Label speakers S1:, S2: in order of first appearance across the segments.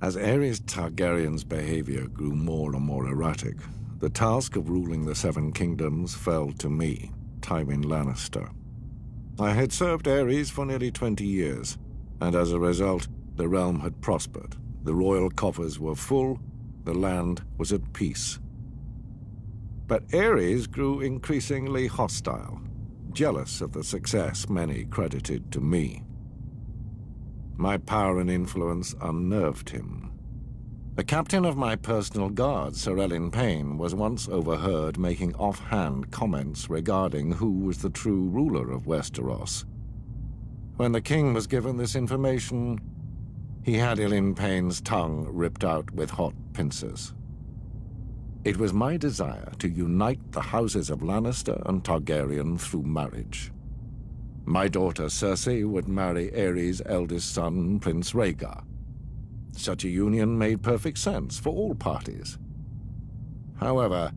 S1: As Aerys Targaryen's behavior grew more and more erratic, the task of ruling the Seven Kingdoms fell to me, Tywin Lannister. I had served Aerys for nearly 20 years, and as a result, the realm had prospered. The royal coffers were full, the land was at peace. But Aerys grew increasingly hostile, jealous of the success many credited to me. My power and influence unnerved him. The captain of my personal guard, Sir Elyn Payne, was once overheard making offhand comments regarding who was the true ruler of Westeros. When the king was given this information, he had Elyn Payne's tongue ripped out with hot pincers. It was my desire to unite the houses of Lannister and Targaryen through marriage. My daughter Cersei would marry Aerys' eldest son, Prince Rhaegar. Such a union made perfect sense for all parties. However,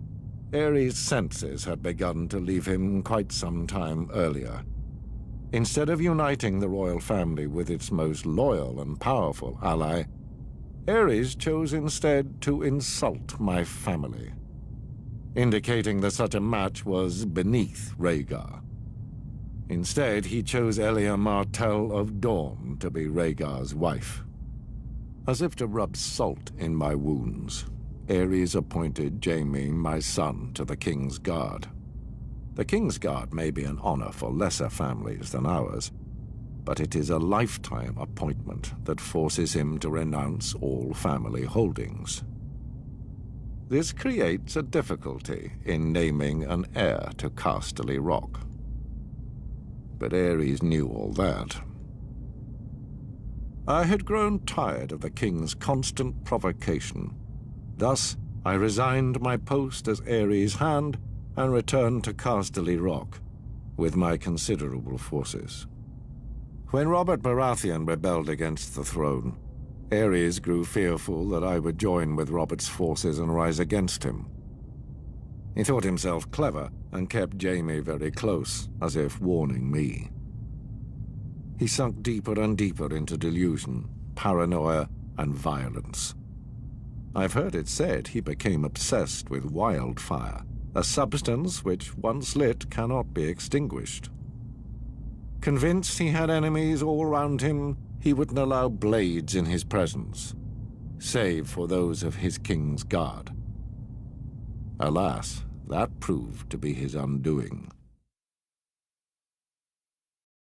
S1: Aerys' senses had begun to leave him quite some time earlier. Instead of uniting the royal family with its most loyal and powerful ally, Aerys chose instead to insult my family, indicating that such a match was beneath Rhaegar. Instead, he chose Elia Martell of Dorne to be Rhaegar's wife. As if to rub salt in my wounds, Aerys appointed Jaime, my son, to the King's Guard. The King's Guard may be an honor for lesser families than ours, but it is a lifetime appointment that forces him to renounce all family holdings. This creates a difficulty in naming an heir to Casterly Rock. But Aerys knew all that. I had grown tired of the king's constant provocation. Thus, I resigned my post as Aerys' hand and returned to Casterly Rock with my considerable forces. When Robert Baratheon rebelled against the throne, Aerys grew fearful that I would join with Robert's forces and rise against him. He thought himself clever and kept Jaime very close, as if warning me. He sunk deeper and deeper into delusion, paranoia, and violence. I've heard it said he became obsessed with wildfire, a substance which, once lit, cannot be extinguished. Convinced he had enemies all round him, he wouldn't allow blades in his presence, save for those of his King's Guard. Alas, that proved to be his undoing.